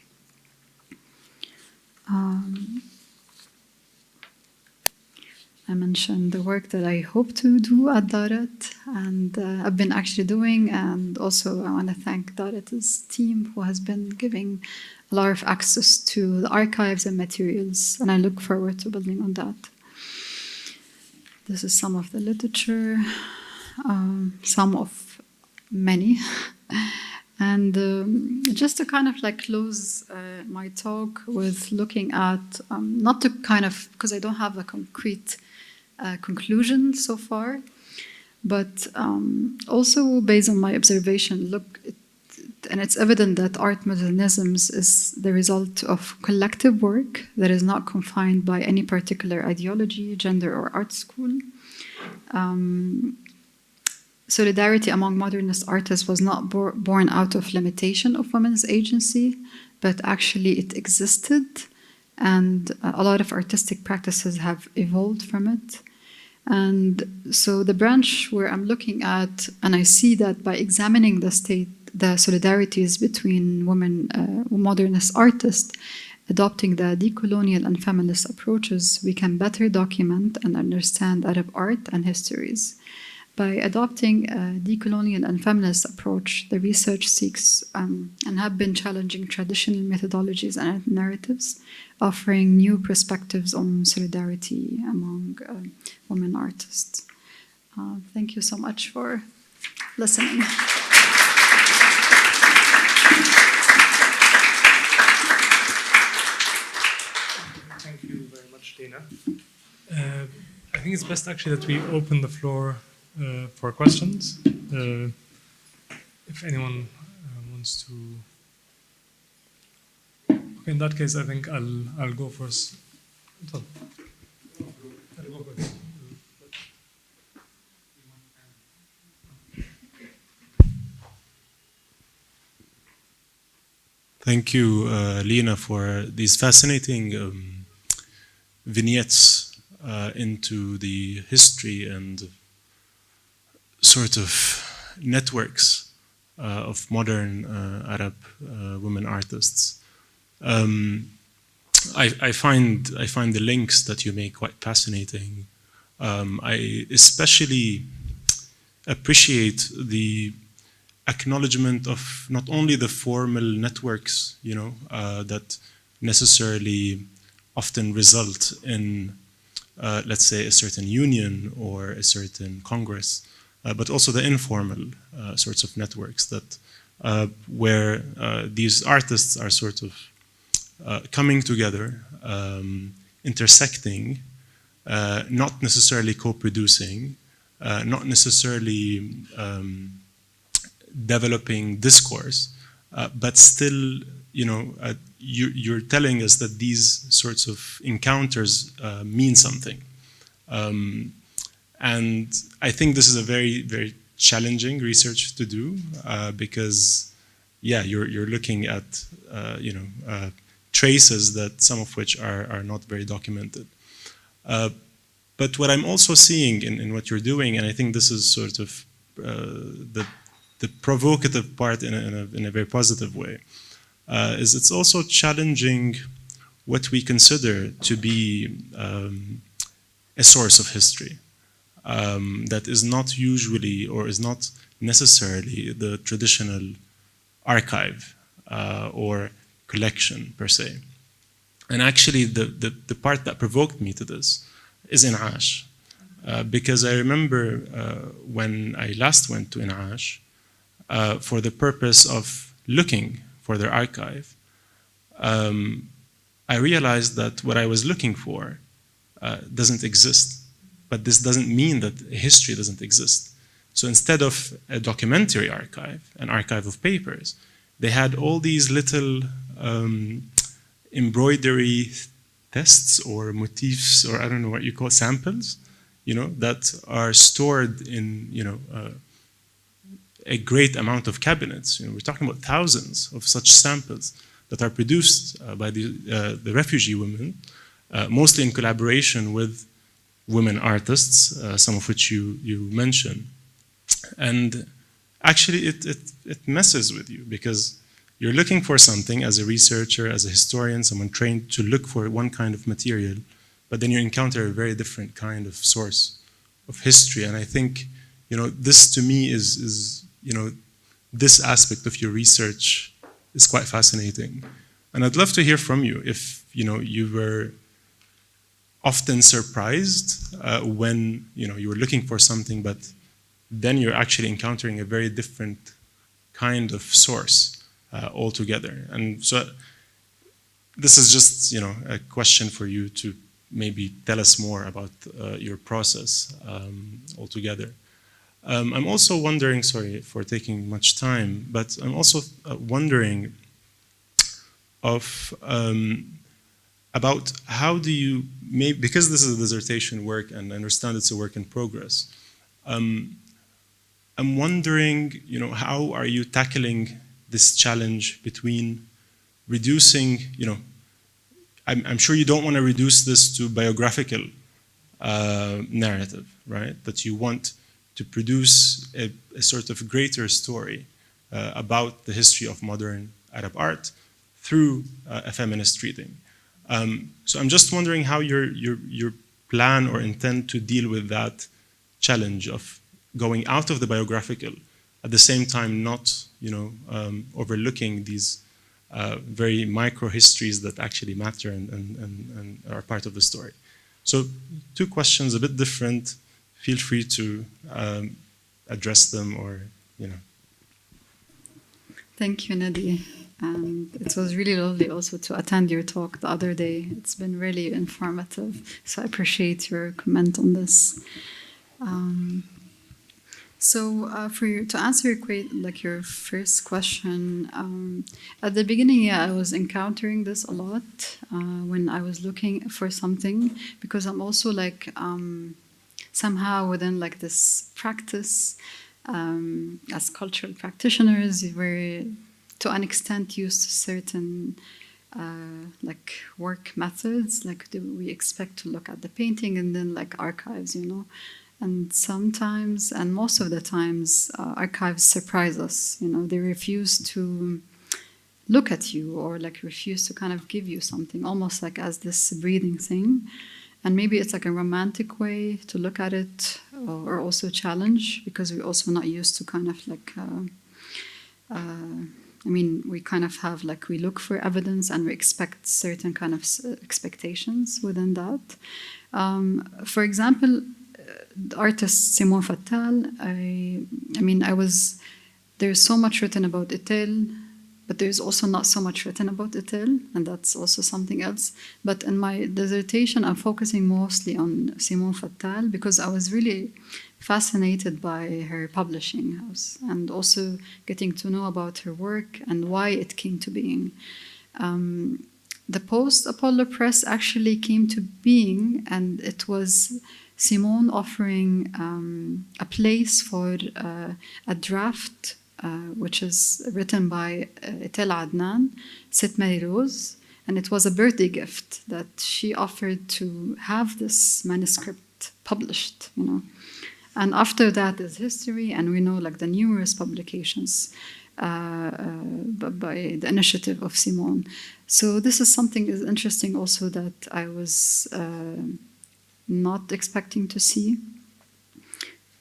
I mentioned the work that I hope to do at Darat, and I've been actually doing, and also I want to thank Darat's team, who has been giving a lot of access to the archives and materials, and I look forward to building on that. This is some of the literature, some of many. And just to kind of like close my talk with looking at, not to kind of, because I don't have a concrete conclusion so far, but also based on my observation, and it's evident that art modernisms is the result of collective work that is not confined by any particular ideology, gender, or art school. Solidarity among modernist artists was not born out of limitation of women's agency, but actually it existed, and a lot of artistic practices have evolved from it. And so the branch where I'm looking at, and I see that by examining the solidarities between women, modernist artists, adopting the decolonial and feminist approaches, we can better document and understand Arab art and histories. By adopting a decolonial and feminist approach, the research seeks and have been challenging traditional methodologies and narratives, offering new perspectives on solidarity among women artists. Thank you so much for listening. Thank you very much, Lina. I think it's best actually that we open the floor for questions. If anyone wants to. Okay, in that case, I think I'll go first. Thank you, Lina, for these fascinating vignettes into the history and sort of networks of modern Arab women artists. I find the links that you make quite fascinating. I especially appreciate the acknowledgement of not only the formal networks, that necessarily often result in, let's say, a certain union or a certain congress, but also the informal sorts of networks that where these artists are sort of coming together, intersecting, not necessarily co-producing, not necessarily developing discourse, but still, you're telling us that these sorts of encounters mean something. And I think this is a very, very challenging research to do because, you're looking at, traces that some of which are not very documented. But what I'm also seeing in what you're doing, and I think this is sort of the provocative part in a very positive way, is it's also challenging what we consider to be a source of history that is not usually or is not necessarily the traditional archive or collection per se. And actually the part that provoked me to this is In'ash. Because I remember when I last went to In'ash for the purpose of looking for their archive, I realized that what I was looking for doesn't exist. But this doesn't mean that history doesn't exist. So instead of a documentary archive, an archive of papers, they had all these little embroidery tests or motifs, or I don't know what you call samples, that are stored in, a great amount of cabinets. We're talking about thousands of such samples that are produced by the refugee women, mostly in collaboration with women artists, some of which you mentioned. And actually it messes with you because you're looking for something as a researcher, as a historian, someone trained to look for one kind of material, but then you encounter a very different kind of source of history. And I think, this to me is this aspect of your research is quite fascinating. And I'd love to hear from you if, you were often surprised when, you were looking for something, but then you're actually encountering a very different kind of source altogether. And so this is just, a question for you to maybe tell us more about your process altogether. I'm also wondering, sorry for taking much time, but I'm also wondering about how do you, because this is a dissertation work and I understand it's a work in progress, I'm wondering, how are you tackling this challenge between reducing, I'm sure you don't want to reduce this to biographical narrative, right? That you want to produce a sort of greater story about the history of modern Arab art through a feminist reading. So I'm just wondering how your plan or intend to deal with that challenge of going out of the biographical, at the same time not, overlooking these very micro histories that actually matter and are part of the story. So 2 questions, a bit different. Feel free to address them or. Thank you, Nadi. And it was really lovely also to attend your talk the other day. It's been really informative. So I appreciate your comment on this. To answer your first question, at the beginning, I was encountering this a lot when I was looking for something, because I'm also somehow within this practice as cultural practitioners, we're to an extent used to certain work methods. We expect to look at the painting and then archives, And sometimes, and most of the times, archives surprise us. They refuse to look at you or refuse to kind of give you something, almost as this breathing thing. And maybe it's a romantic way to look at it, or also challenge, because we're also not used to kind of we kind of have we look for evidence and we expect certain kind of expectations within that. For example, the artist Simon Fattal, there's so much written about Etel, but there's also not so much written about Etel, and that's also something else. But in my dissertation, I'm focusing mostly on Simon Fattal because I was really fascinated by her publishing house and also getting to know about her work and why it came to being. The post-Apollo Press actually came to being, and it was Simone offering a place for a draft which is written by Etel Adnan, Sit Mary Rose, and it was a birthday gift that she offered to have this manuscript published, And after that is history, and we know the numerous publications by the initiative of Simone. So this is something is interesting also that I was not expecting to see.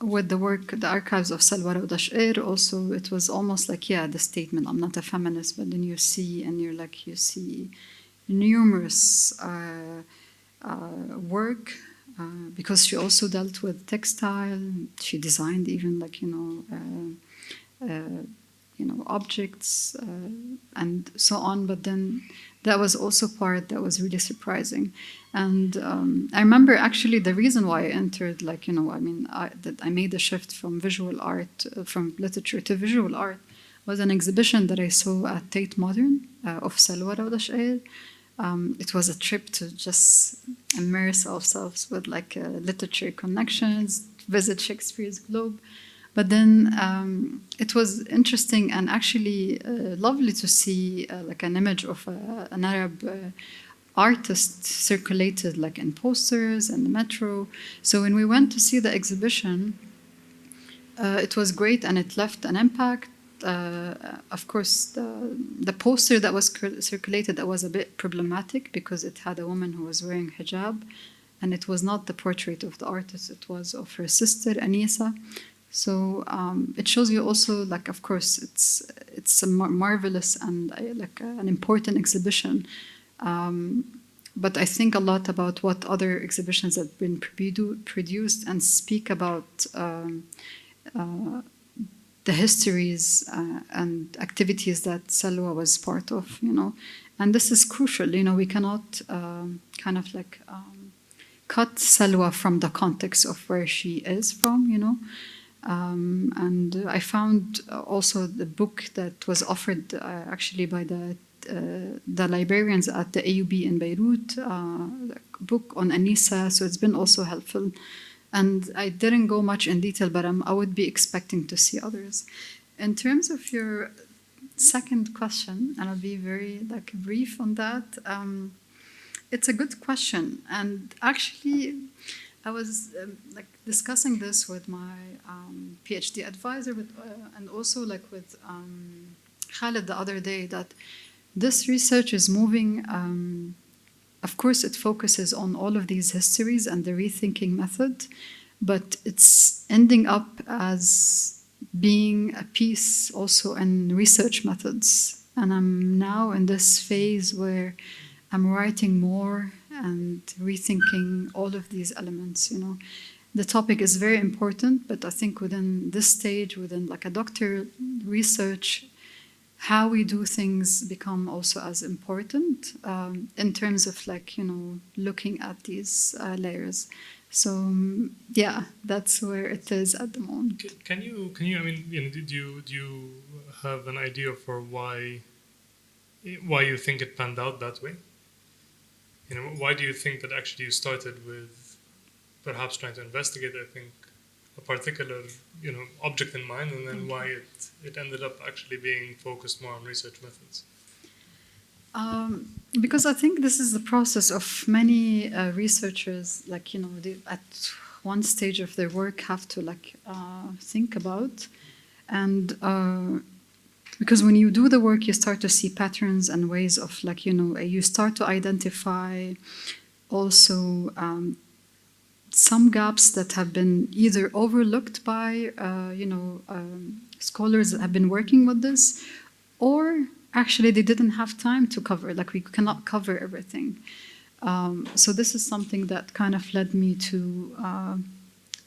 With the work, the archives of Salwa Rawda also, it was almost the statement, I'm not a feminist, but then you see, and you see numerous work, because she also dealt with textile, she designed even objects and so on, but then that was also part that was really surprising. And I remember actually the reason why I entered, that I made the shift from visual art, from literature to visual art, was an exhibition that I saw at Tate Modern of Salwa Rawda. It was a trip to just immerse ourselves with literature connections, visit Shakespeare's Globe. But then it was interesting and actually lovely to see an image of an Arab artist circulated in posters and the metro. So when we went to see the exhibition, it was great and it left an impact. Of course, the poster that was circulated, that was a bit problematic because it had a woman who was wearing hijab, and it was not the portrait of the artist, it was of her sister, Anisa. So it shows you also, of course, it's a marvelous and an important exhibition. But I think a lot about what other exhibitions have been produced and speak about the histories and activities that Salwa was part of, you know. And this is crucial, you know, we cannot kind of like cut Salwa from the context of where she is from, you know. And I found also the book that was offered actually by the librarians at the AUB in Beirut, the book on Anisa, so it's been also helpful. And I didn't go much in detail, but I would be expecting to see others. In terms of your second question, and I'll be very like brief on that, it's a good question. And actually, I was like discussing this with my PhD advisor, and also like with Khaled the other day, that this research is moving. Of course, it focuses on all of these histories and the rethinking method, but it's ending up as being a piece also in research methods. And I'm now in this phase where I'm writing more and rethinking all of these elements, you know. The topic is very important, but I think within this stage, within like a doctoral research, how we do things become also as important in terms of like, you know, looking at these layers. So yeah, that's where it is at the moment. Can you I mean, you know, do you have an idea for why you think it panned out that way? You know, why do you think that actually you started with perhaps trying to investigate, I think, a particular, you know, object in mind, and then why it ended up actually being focused more on research methods? Because I think this is the process of many researchers, like, you know, they, at one stage of their work have to like think about. And because when you do the work, you start to see patterns and ways of like, you know, you start to identify also some gaps that have been either overlooked by, you know, scholars that have been working with this, or actually they didn't have time to cover, like we cannot cover everything. So this is something that kind of led me to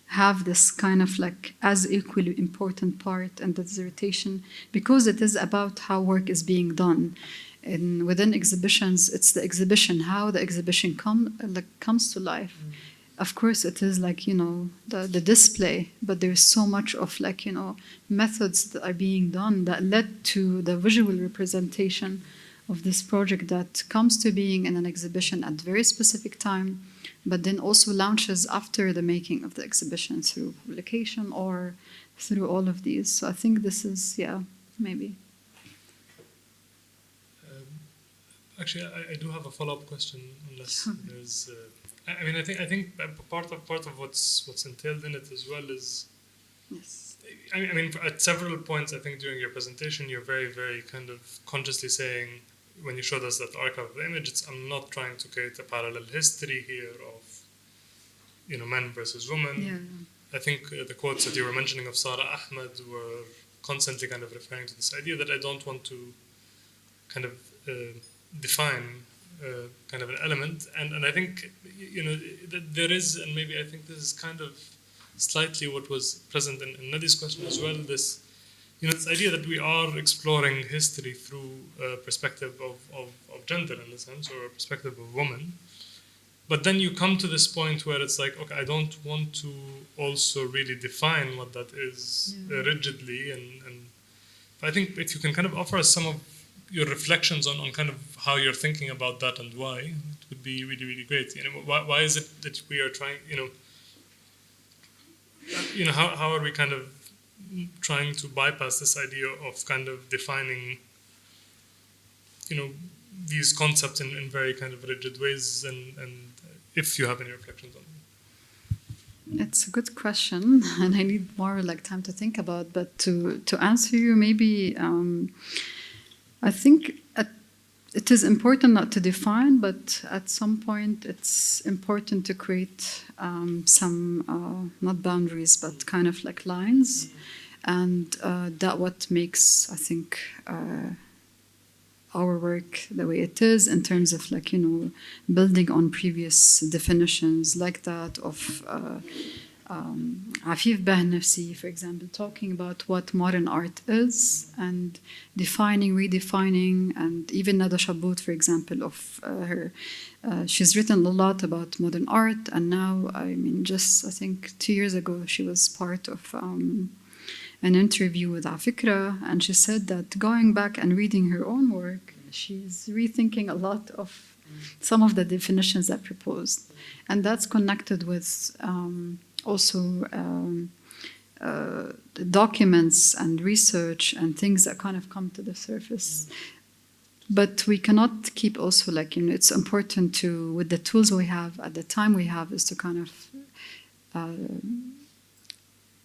have this kind of like as equally important part in the dissertation, because it is about how work is being done. And within exhibitions, it's the exhibition, how the exhibition comes to life. Of course, it is like, you know, the display, but there's so much of like, you know, methods that are being done that led to the visual representation of this project that comes to being in an exhibition at a very specific time, but then also launches after the making of the exhibition through publication or through all of these. So I think this is, yeah, maybe. Actually, I do have a follow-up question, unless there's... I mean, I think part of what's entailed in it as well is, Yes. I mean, at several points, I think during your presentation, you're very, very kind of consciously saying, when you showed us that archive of the image, I'm not trying to create a parallel history here of, you know, men versus women. Yeah. I think the quotes that you were mentioning of Sarah Ahmed were constantly kind of referring to this idea that I don't want to kind of define kind of an element, and I think, you know, there is, and maybe I think this is kind of slightly what was present in Nadi's question as well, this, you know, this idea that we are exploring history through a perspective of gender, in a sense, or a perspective of woman, but then you come to this point where it's like, okay, I don't want to also really define what that is rigidly, and I think if you can kind of offer us some of your reflections on kind of how you're thinking about that and why, it would be really, really great. You know, why is it that we are trying, you know, how are we kind of trying to bypass this idea of kind of defining, you know, these concepts in very kind of rigid ways, and if you have any reflections on it? It's a good question, and I need more like time to think about. But to answer you, maybe I think it is important not to define, but at some point it's important to create some not boundaries, but kind of like lines, and that what makes, I think, our work the way it is, in terms of like, you know, building on previous definitions like that of Afif Bahnafsi, for example, talking about what modern art is and defining, redefining, and even Nada Shabout, for example, of her. She's written a lot about modern art, and now, I mean, just I think 2 years ago, she was part of an interview with Afikra, and she said that going back and reading her own work, she's rethinking a lot of some of the definitions that proposed, and that's connected with also documents and research and things that kind of come to the surface. But we cannot keep also it's important to, with the tools we have at the time we have, is to kind of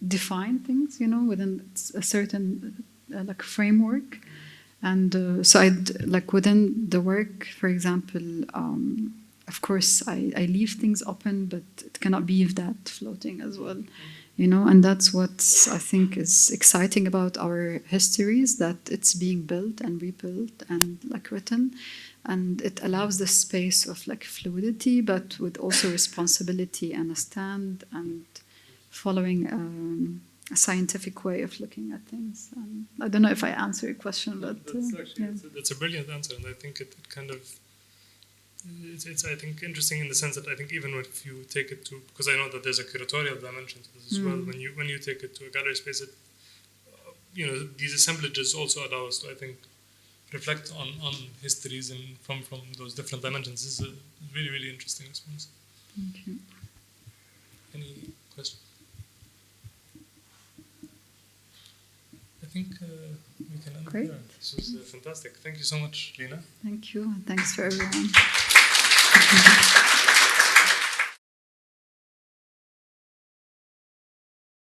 define things, within a certain framework. And so I'd within the work, for example, of course, I leave things open, but it cannot be that floating as well, and that's what I think is exciting about our histories, that it's being built and rebuilt and written, and it allows the space of fluidity, but with also responsibility and a stand and following a scientific way of looking at things. I don't know if I answer your question, but that's a brilliant answer, and I think it kind of it's I think interesting in the sense that I think even if you take it to, because I know that there's a curatorial dimension to this as well. When you take it to a gallery space, it, these assemblages also allow us to, I think, reflect on histories and from those different dimensions. This is a really, really interesting response. Thank you. Any questions? I think we can end Great. there. This was fantastic. Thank you so much, Lina. Thank you. Thanks for everyone.